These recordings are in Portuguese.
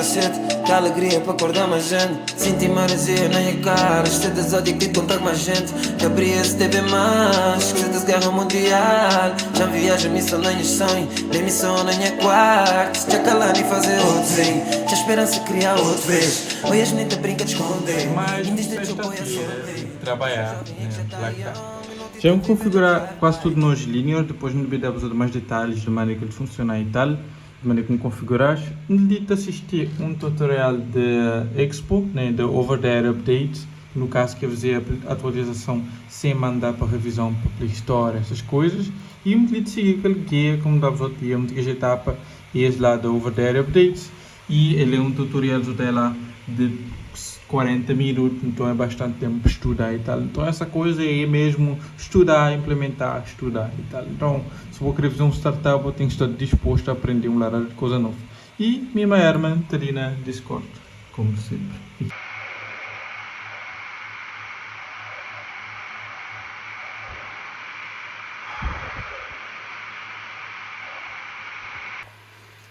capacete, que alegria para acordar mais gente. Senti maresia na minha cara, este exótico de contar com mais gente. Que abri esse TV mais, que se desgarra mundial. Já viaja missão na minha sonho, nem missão na minha quarto. Se já calar nem fazer outro sim, já esperança criar outra vez. Hoje a gente brinca de esconder, Mas mas trabalhar, né? Já vamos configurar quase tudo nos Linear, depois no vídeo vou dar mais detalhes de maneira que ele funciona e tal, de maneira como configurar. Necessito assistir um tutorial de Expo, né, de Over the Air Update, no caso que fazer a atualização sem mandar para revisão para Play Store, essas coisas. E necessito seguir aquele guia, como dá para ver, muitas etapas, e esse lá de Over the Air Update. E ele é um tutorial lá de 40 minutos, então é bastante tempo para estudar e tal. Então essa coisa é mesmo estudar, implementar, estudar e tal. Então, se vou querer fazer um startup, eu tenho que estar disposto a aprender uma laranja de coisa nova. E minha irmã está ali na Discord, como sempre.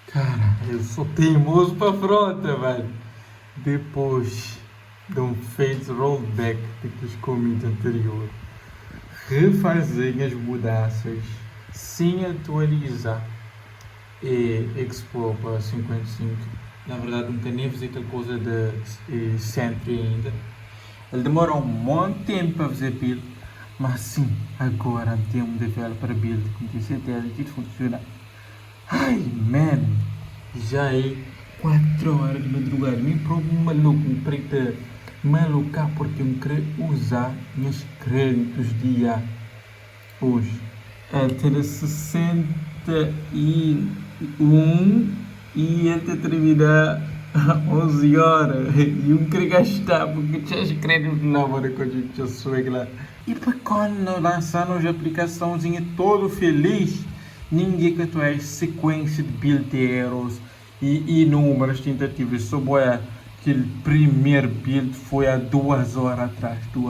Cara, eu sou teimoso para frota, velho. Depois de um fade rollback daqueles commits anterior, refazer as mudanças sem atualizar e expor para 55. Na verdade, nunca nem fiz aquela coisa de Sentry ainda. Ele demora um monte de tempo para fazer build, mas sim, agora tem um developer build com certeza que funciona. Ai, man, já é 4 horas de madrugada, me provo maluco, preta maluca, porque eu quero usar meus créditos de IA hoje. Até 61 e até terminar 11 horas. E eu quero gastar, porque tinha os créditos na hora que a gente já soube lá. E para quando lançar a aplicaçãozinha todo feliz, ninguém que tu é sequência de build erros e inúmeras tentativas sobre aquele primeiro build foi há 2 horas atrás, tudo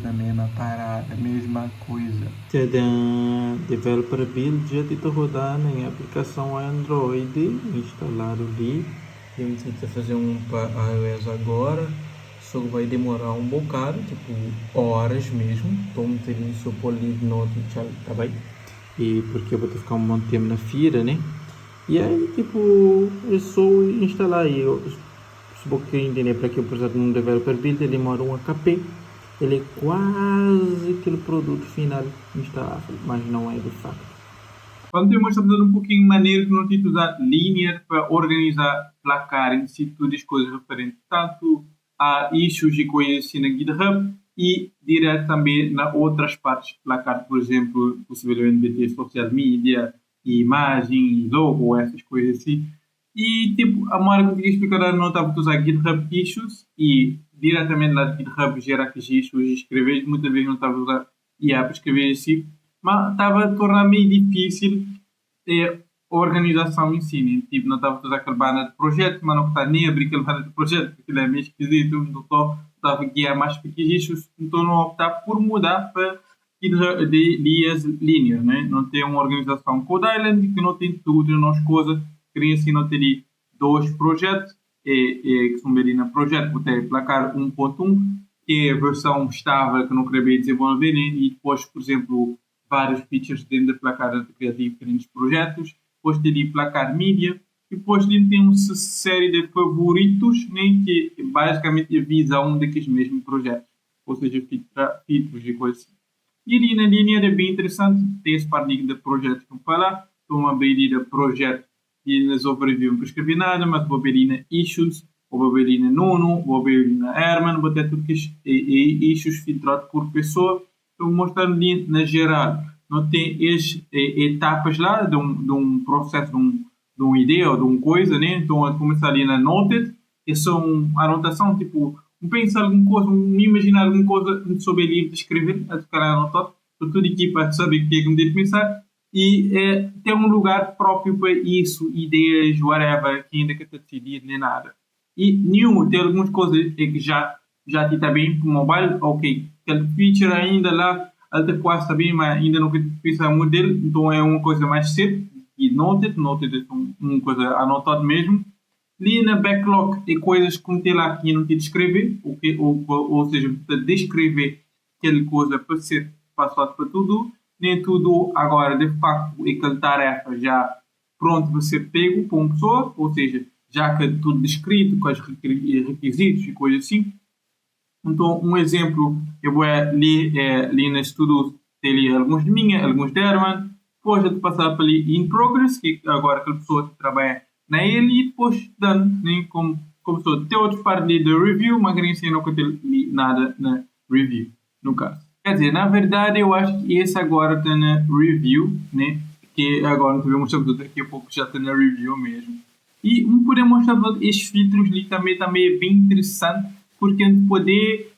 a mesma parada, mesma coisa. Tadã! Developer build já está rodando em aplicação Android, instalado ali. Eu tento fazer um para iOS agora, só vai demorar um bocado, tipo horas mesmo. Estou metendo isso por livre note, tá bem? E porque eu vou ter que ficar um monte de tempo na feira, né? E aí, tipo, é só instalar aí. Se você entender para que eu preciso de um developer build, ele demora um AKP. Ele é quase aquele produto final instalável, mas não é de facto. Quando temos a fazer um pouquinho de maneira que não tive de usar Linear para organizar placar em si, tudo as coisas referentes tanto a issues e coisas assim na GitHub e direto também nas outras partes do placar, por exemplo, possivelmente BT social media, imagem, logo, essas coisas assim. E tipo, a marca que eu explicar não estava a usar GitHub Issues e diretamente lá de GitHub gerar aqueles issues e escrever, muitas vezes não estava a usar IA para escrever assim, mas estava a tornar meio difícil a organização em si, né? Tipo, não estava a usar aquele banner de projeto, mas não está nem a abrir aquele banner de projeto, porque ele é meio esquisito, então estava a guiar mais pequenos issues, então não optar por mudar para de IAs Linear, né? Não tem uma organização Code Island que não tem tudo, não as coisas. Queria assim não ter 2 projetos, que são ali na projeto, vou ter placar 1.1, que é a versão estável que não queria desenvolver, né? E depois, por exemplo, vários features dentro da placar de criar diferentes projetos, depois teria placar mídia, e depois tem uma série de favoritos, né? Que basicamente avisa um daqueles mesmos projetos, ou seja, features e coisas assim. E ali na linha é bem interessante, tem esse partido de projetos que eu falar, estou a abrir o projeto e nas overview não escrevi nada, mas vou abrir na issues, vou abrir na Nuno, vou abrir na Herman, vou ter tudo que issues filtrado por pessoa, estou mostrando ali na geral. Não tem as etapas lá de um processo, de uma ideia ou de uma coisa, né? Então, a começar ali na Noted, que são anotação, tipo, pensar alguma coisa, imaginar alguma coisa sobre ele de escrever, a ficar anotado, para toda a equipa saber o que é que me deve pensar e ter um lugar próprio para isso, ideias, whatever, que ainda que está decidido nem nada. E nenhum, tem algumas coisas que já está bem para o mobile, ok, aquele feature ainda lá, até quase está bem, mas ainda não precisa muito dele, então é uma coisa mais cedo, e noted é uma coisa anotada mesmo. ali na backlog tem coisas que meter lá que eu não tinha de escrever, ou seja, de descrever aquela coisa para ser passado para tudo. Nem tudo agora, de facto, é aquela tarefa já pronto para ser pego por uma pessoa, ou seja, já que é tudo descrito, com os requisitos e coisas assim. Então, um exemplo, eu vou ler no estudo, tem ali alguns de minha, alguns de Herman, depois de passar para ali in progress, que agora aquela pessoa que trabalha na ele, e depois dando, né, como pessoa, tem outros parte de review, mas não tem nada na review, no caso. Quer dizer, na verdade, eu acho que esse agora está na review, né, que agora não tivemos mostrar daqui a pouco já está na review mesmo. E podemos mostrar esses filtros ali também é bem interessante, porque a gente poder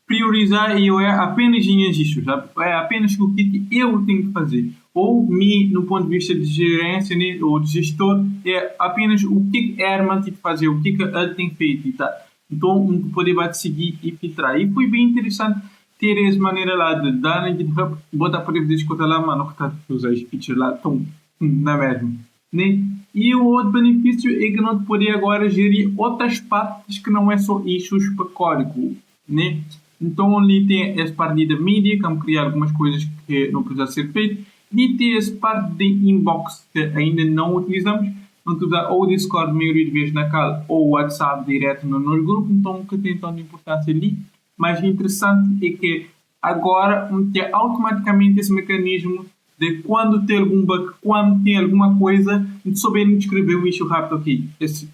priorizar e é apenas em registros, é apenas o que eu tenho que fazer. Ou no ponto de vista de gerência, né, ou de gestor, é apenas o que Herman tem que fazer, o que ele tem feito e tal. Então, poder seguir e filtrar. E foi bem interessante ter essa maneira lá de dar na GitHub, botar para poder escutar lá, mano, que está a usar as features lá, então, não é mesmo? Né? E o outro benefício é que não poder agora gerir outras partes que não é só issues para código, né? Então ali tem essa parte da mídia, que criar algumas coisas que não precisam ser feitas, e tem essa parte de inbox que ainda não utilizamos, não usar ou o Discord a maioria de vezes na cal ou o WhatsApp direto no nosso grupo, então que tem tanta importância ali. Mas o interessante é que agora tem automaticamente esse mecanismo de quando tem algum bug, quando tem alguma coisa, de saber escrever um issue rápido aqui. Esse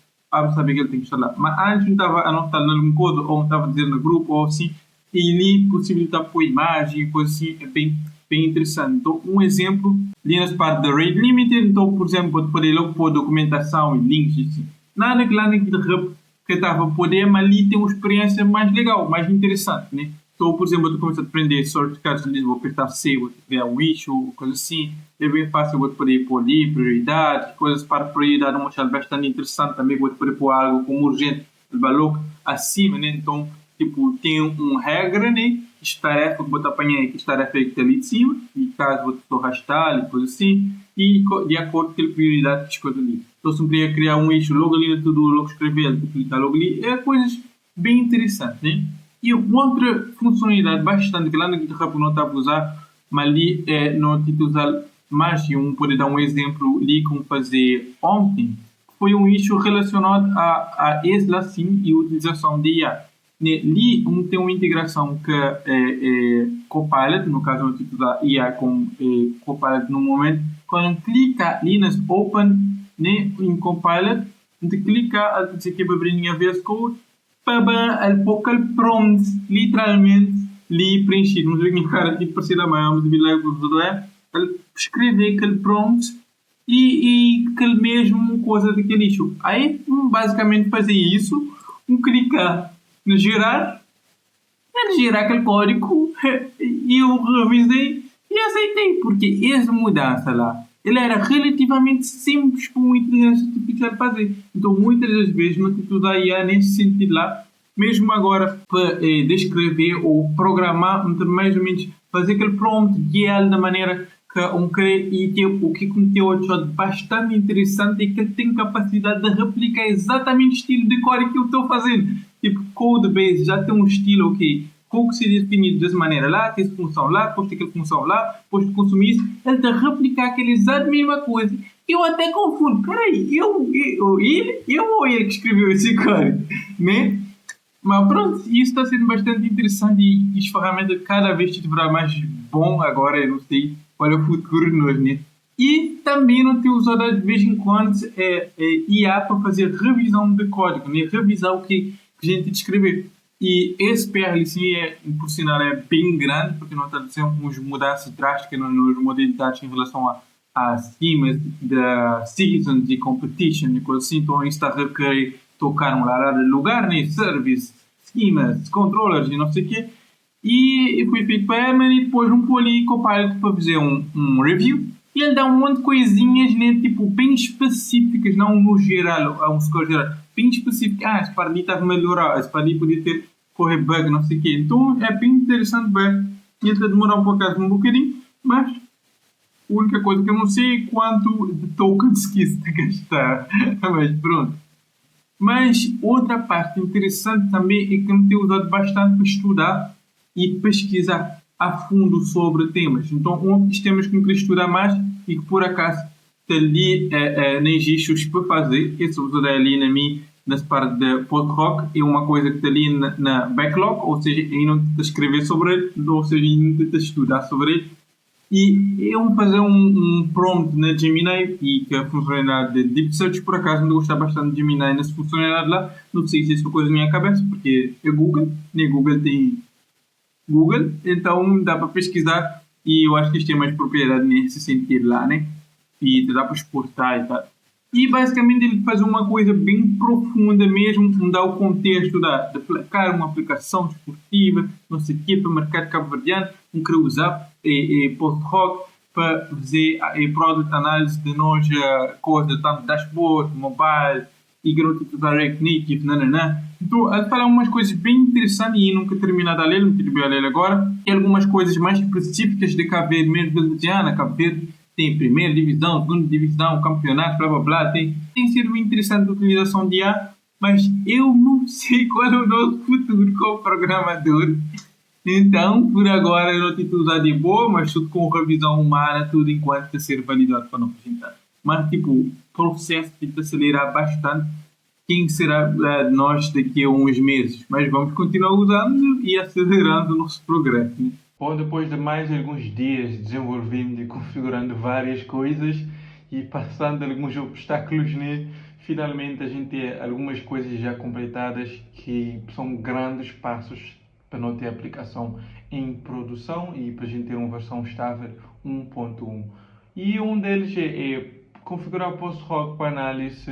saber que ele tem que instalar. Mas antes não estava anotado em algum código, ou não estava dizendo no grupo, ou assim, e ali possibilita pôr imagem, coisa assim, é bem interessante. Então, um exemplo, ali na parte da Rate Limited, então, por exemplo, pode poder logo pôr documentação e links, assim. Nada que lá na GitHub que estava a poder, mas ali tem uma experiência mais legal, mais interessante, né? Então, por exemplo, eu comecei a aprender shortcuts ali, vou apertar C, vou criar um issue, coisa assim. É bem fácil, vou poder pôr ali prioridade, coisas para prioridade, uma chave bastante interessante também, vou poder pôr algo como urgente, o valor acima, né? Então, tipo, tem uma regra, né? Esta tarefa que vou apanhar aqui, esta tarefa que está ali de cima, e caso vou arrastar, e coisa assim, e de acordo com a prioridade que escolho ali. Então, se eu queria criar um issue logo ali no tudo, logo escrever, clicar logo ali, é coisas bem interessantes, né? E outra funcionalidade bastante que lá no GitHub não estava a usar, mas ali não tive a usar mais, poder dar um exemplo ali como fazer ontem, foi um issue relacionado a esse lá sim e utilização de IA. Ali tem uma integração que é Copilot, no caso não tive a usar IA com Copilot no momento, quando clica ali nas Open, né, em Copilot, a gente clica, a gente quer abrir a VS Code, para pouco prompt, literalmente, li preenchido. Mas o cara tipo parecia lá, mas de lá ele escreve aquele prompt e aquele mesmo coisa daquele issue. Aí, basicamente, fazer isso, clicar no gerar, ele gerar aquele código e eu revisei e aceitei, porque essa mudança lá, ele era relativamente simples para uma inteligência artificial fazer. Então, muitas das vezes, não tem tudo aí nesse sentido lá, mesmo agora para descrever ou programar, mais ou menos fazer aquele prompt, guiar da maneira que quer e ter o que eu bastante interessante é que ele tem capacidade de replicar exatamente o estilo de código que eu estou fazendo. Tipo, Codebase já tem um estilo, ok, como se definido dessa maneira lá, tem essa função lá, depois tem aquela função lá, depois de consumir isso, ele está a replicar aquela exata mesma coisa. Eu até confundo, peraí, eu ou ele que escreveu esse código, né? Mas pronto, isso está sendo bastante interessante e as ferramentas cada vez estiverá mais bom agora, eu não sei qual é o futuro de nós, né? E também não tem usado de vez em quando IA para fazer revisão de código, né? Revisar o que a gente tem de escrever. E esse PR sim por sinal, é bem grande, porque nós estamos a ter uns mudanças drásticas nas modalidades em relação a schemas da seasons e competition e coisas assim. Então, isso está a requerer tocar um lugar, né? Service, schemas, controllers e não sei o quê. E foi feito para Herman e depois ali Copilot para fazer um review. E ele dá um monte de coisinhas, né? Tipo, bem específicas, não no geral, um score geral. Bem específico. Esse par ali estava melhorado, esse par ali podia ter correr bug, não sei o quê. Então, é bem interessante ver. E até demorar um bocadinho, mas a única coisa que eu não sei é quanto de tokens que isso te gastar. Mas pronto. Mas outra parte interessante também é que eu tenho usado bastante para estudar e pesquisar a fundo sobre temas. Então, um dos temas que eu queria estudar mais e que por acaso está ali nem existe para fazer, que se usar ali nessa parte de post-rock, é uma coisa que está ali na backlog, ou seja, ainda não está a escrever sobre ele, ou seja, ainda não está a estudar sobre ele. E eu fazer um prompt na Gemini e que a funcionalidade de Deep Search, por acaso, me gostar bastante de Gemini nessa funcionalidade lá. Não sei se isso é coisa da minha cabeça, porque é Google, né? Google tem Google, então dá para pesquisar e eu acho que isto tem mais propriedade nesse sentido lá, né? E dá para exportar e tal. E basicamente ele faz uma coisa bem profunda mesmo, dá o contexto de aplicar uma aplicação desportiva, não sei o quê, para o mercado cabo-verdiano, querer usar post-hoc para fazer product análise de nós, coisas, tanto dashboard, mobile, e garoto de direct native, nananã. Então, ele fala umas coisas bem interessantes e nunca terminado a ler, não tive a ler agora. E algumas coisas mais específicas de Cabo Verde, mesmo de Luciana, Cabo Verde tem primeira divisão, segunda divisão, campeonato, blá blá blá. Tem sido interessante a utilização de IA, mas eu não sei qual é o nosso futuro como programador. Então, por agora, eu não tenho usado de boa, mas tudo com revisão humana, tudo enquanto está a ser validado para não apresentar. Mas, tipo, o processo tem de acelerar bastante. Quem será nós daqui a uns meses? Mas vamos continuar usando e acelerando o nosso progresso, né? Bom, depois de mais alguns dias desenvolvendo e configurando várias coisas e passando alguns obstáculos, né? Finalmente a gente tem algumas coisas já completadas que são grandes passos para não ter aplicação em produção e para a gente ter uma versão estável 1.1. E um deles é configurar post-hoc para análise,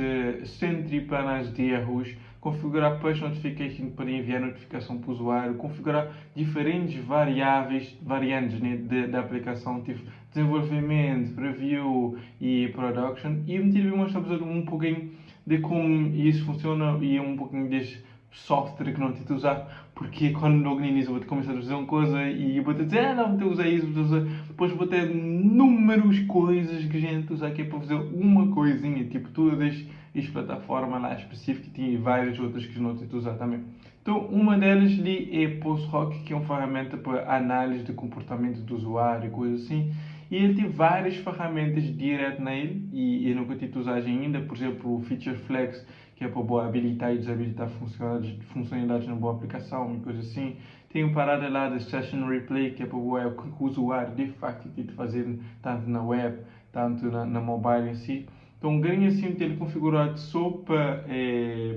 Sentry para análise de erros, configurar push notification para enviar notificação para o usuário, configurar diferentes variantes, né, da aplicação, tipo desenvolvimento, preview e production. E eu tive mostrar um pouquinho de como isso funciona e um pouquinho desse software que não tive de usar, porque quando logo no início vou começar a fazer uma coisa e vou te dizer, não, vou usar isso, vou usar. Depois vou ter números coisas que a gente usa aqui para fazer uma coisinha, tipo todas as plataformas lá específicas, e várias outras que não tive de usar também. Então, uma delas ali é post-hoc, que é uma ferramenta para análise de comportamento do usuário, coisa assim. E ele tem várias ferramentas direto nele e eu nunca tive de usar ainda, por exemplo, o Feature Flex, que é para habilitar e desabilitar funcionalidades na boa aplicação e coisa assim. Tem uma parada lá de Session Replay, que é para o que o usuário de facto tem de fazer tanto na web, tanto na mobile em si. Então, ganho assim ter configurado só para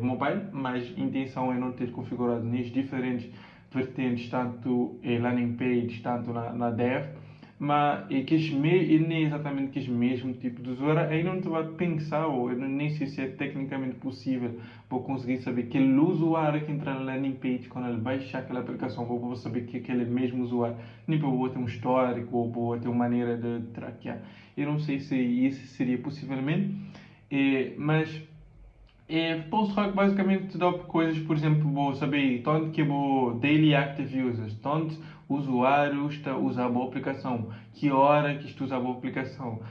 mobile, mas a intenção é não ter configurado nas diferentes vertentes, tanto landing page, tanto na dev, mas ele nem é exatamente aquele mesmo tipo de usuário. Aí não te vai pensar, ou eu nem sei se é tecnicamente possível para conseguir saber que aquele usuário que entra na landing page, quando ele baixar aquela aplicação, vou saber que aquele mesmo usuário, nem para vou ter um histórico ou vou ter uma maneira de traquear. Eu não sei se isso seria possivelmente, mas post-hoc basicamente te dá coisas, por exemplo, vou saber tanto que vou daily active users, tanto usuários está a usar a boa aplicação, que hora que estou a usar a boa aplicação.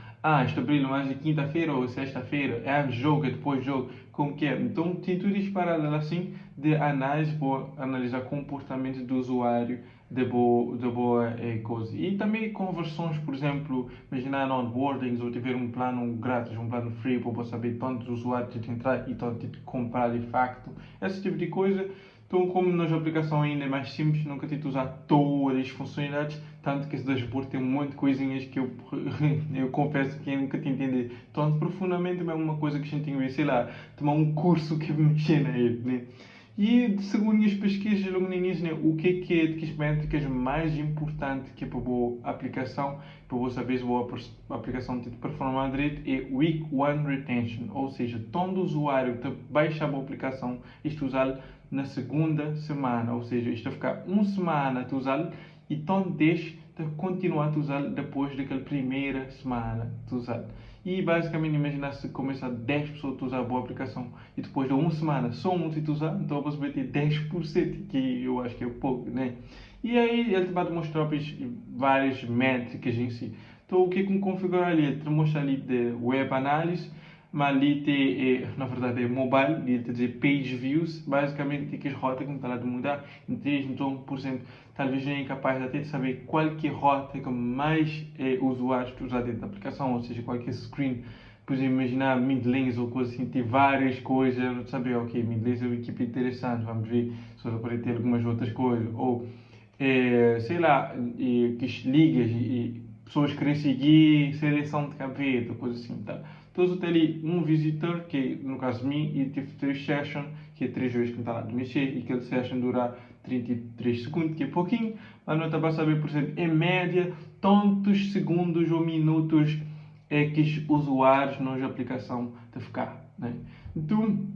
Estou abrindo mais de quinta-feira ou sexta-feira, é jogo, é depois jogo, como que é. Então tem tudo isso paralelo assim de análise, vou analisar comportamento do usuário de boa coisa. E também conversões, por exemplo, imaginar onboardings ou tiver um plano grátis, um plano free, para saber tantos usuários que entrar e tanto de comprar de facto, esse tipo de coisa. Então, como nas aplicações ainda é mais simples, nunca tive de usar todas as funcionalidades, tanto que esse dashboard tem um monte de coisinhas que eu confesso que eu nunca tinha entendido tanto profundamente, mas é uma coisa que a gente tinha que, sei lá, tomar um curso que mexer nele, né? E segundo minhas pesquisas logo no início, né, o que é as métricas mais importantes que é para a boa aplicação, para você saber se a boa aplicação tem de performar direito, é Week 1 Retention, ou seja, todo usuário que baixa a boa aplicação, isto usá-lo na segunda semana, ou seja, isto vai ficar uma semana a usá-lo e todo deixa de continuar a usá-lo depois daquela primeira semana de usá-lo. E basicamente imagina se começar 10 pessoas a usar a boa aplicação e depois de uma semana só um a usar, então você vai ter 10%, que eu acho que é pouco, né? E aí ele te vai mostrar várias métricas em si. Então o que é que configurar ali? Ele te mostra ali de web análise, mas ali tem, na verdade é mobile, ali tem dizer page views, basicamente que as rotas que está lá de mudar, então, por exemplo, talvez nem é capaz de até saber qual que é a rota que mais usuários que usar dentro da aplicação, ou seja, qualquer screen. Por exemplo, imaginar mid-lanes ou coisa assim, tem várias coisas, não saber, ok, mid-lanes é uma equipe interessante, vamos ver se vai poder ter algumas outras coisas, ou sei lá, que ligas e pessoas querem seguir seleção de cabelo, coisa assim, tá? Todos têm ali um visitor, que no caso de mim, e tive 3 sessions, que é 3 vezes que está lá de mexer, e aquele session dura 33 segundos, que é pouquinho, mas não está para saber, por exemplo, em média, tantos segundos ou minutos é que os usuários na aplicação de ficar, né? Então,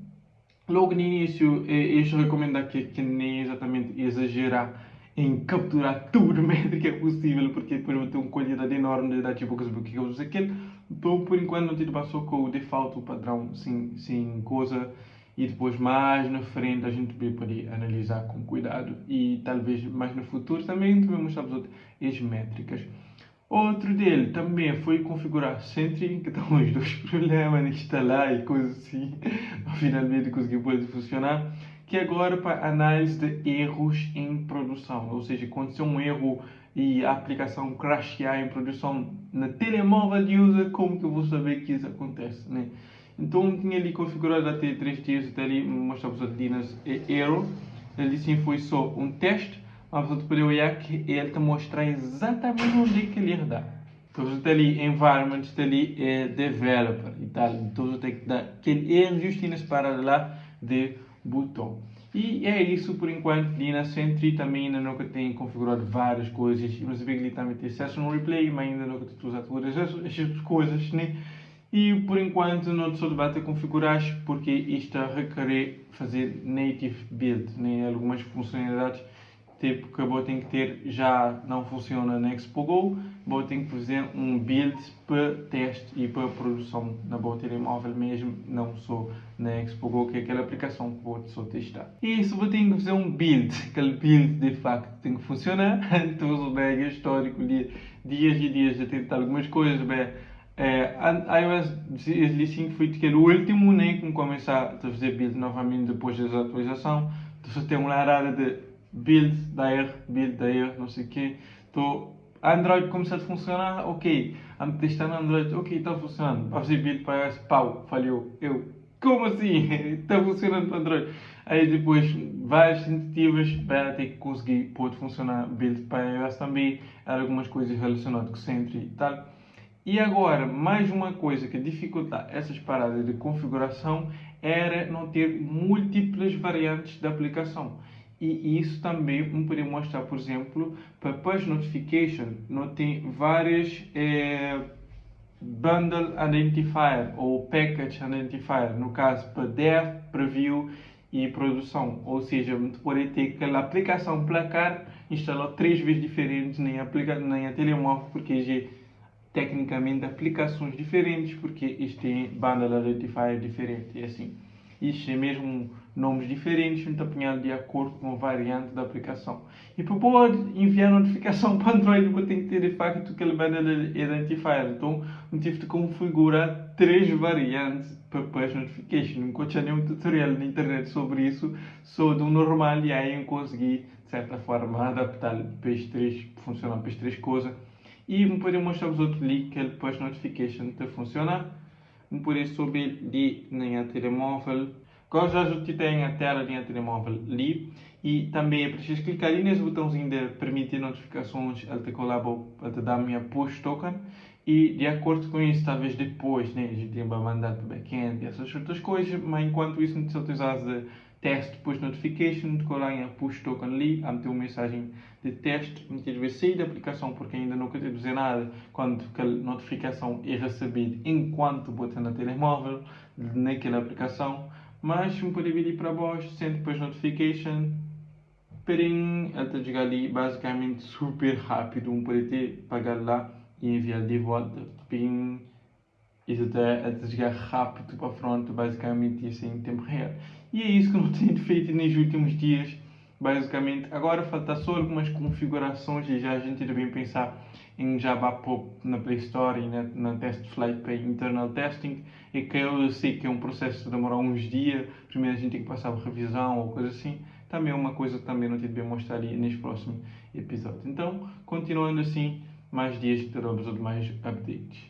logo no início, eu recomendo que nem exatamente exagerar em capturar tudo o métrica possível, porque depois vai ter uma quantidade enorme de dados e poucas que eu uso aquilo. Então, por enquanto, não te passou com o default, o padrão, sem coisa. E depois, mais na frente, a gente pode analisar com cuidado. E talvez mais no futuro também mostrar as métricas. Outro dele também foi configurar Sentry, que estão os dois problemas de instalar e coisas assim, finalmente conseguiu poder funcionar, que agora para análise de erros em produção, ou seja, quando tem um erro e a aplicação crashear em produção na telemóvel de user, como que eu vou saber que isso acontece, né? Então tinha ali configurado até 3 dias, até ali mostrava ali nas erro, ele sim foi só um teste, mas você pode olhar que ele te mostra exatamente onde é que ele ia dar. Então você tem ali environment, tem ali developer e tal. Então você tem que dar aquele erro justo nessa parada lá de botão. E é isso por enquanto. Ali na Sentry também ainda não tem configurado várias coisas. Mas eu vi que ali também tem session replay, mas ainda não tem usado todas essas coisas, né? E por enquanto não só debate a configurar porque isto requer fazer native build, né? Algumas funcionalidades tipo que eu tenho que ter já não funciona na ExpoGo, vou ter que fazer um build para teste e para produção na boa telemóvel mesmo, não só na ExpoGo, que é aquela aplicação que vou só testar. E isso vou ter que fazer um build, aquele build de facto tem que funcionar, então eu bem histórico de dias e dias a tentar algumas coisas, bem, iOS 5 foi o último, né, que começar a fazer build novamente depois da atualização, então você tem uma larada de build da erro, não sei o quê. Então, Android começou a funcionar, ok. A testar no Android, ok, está funcionando. Para fazer build para iOS, pau, falhou. Como assim? Está funcionando para Android. Aí depois, várias tentativas para até que conseguir pode funcionar build para iOS também. Algumas coisas relacionadas com Sentry e tal. E agora, mais uma coisa que dificulta essas paradas de configuração era não ter múltiplas variantes da aplicação. E isso também me poderia mostrar, por exemplo, para push notification, não tem várias bundle identifier ou package identifier, no caso para dev, preview e produção. Ou seja, você pode ter aquela aplicação placar instalada 3 vezes diferentes nem a telemóvel, porque já tecnicamente aplicações diferentes, porque isto tem bundle identifier diferente, é assim. Isto é mesmo nomes diferentes, muito apanhado de acordo com a variante da aplicação. E para poder enviar notificação para Android, vou ter que ter de facto aquele bundle identifier. Então, eu tive de configurar 3 variantes para push notification. Nunca tinha nenhum tutorial na internet sobre isso, só do normal, e aí eu consegui, de certa forma, adaptar para as 3, funcionar para as 3 coisas. E me poder mostrar-vos outro link que ele push notification está funcionar. Me poder subir de minha telemóvel. Agora já tenho a tela da minha telemóvel ali. E também é preciso clicar ali nesse botãozinho de permitir notificações. Ele te colaba, ele te dá a minha push token. E de acordo com isso, talvez depois, né, a gente tem para mandar para o backend e essas outras coisas. Mas enquanto isso, não precisa utilizar de teste push notification, de colar em push token ali, a meter uma mensagem de teste, muitas vezes sair da aplicação porque ainda não quero dizer nada quando aquela notificação é recebida enquanto bota na telemóvel, naquela aplicação, mas me pode vir para baixo, send push notification, pering, até chegar ali basicamente super rápido, pode ter pagar lá e enviar de volta, ping, isso até chegar rápido para a frente, basicamente isso em tempo real. E é isso que eu tenho feito nos últimos dias. Basicamente, agora falta só algumas configurações e já a gente deve pensar em Java Pop na Play Store e na Test Flight para internal testing, e que eu sei que é um processo que demora uns dias, primeiro a gente tem que passar por revisão ou coisa assim, também é uma coisa que também não te devia mostrar ali neste próximo episódio. Então, continuando assim, mais dias que teremos mais updates.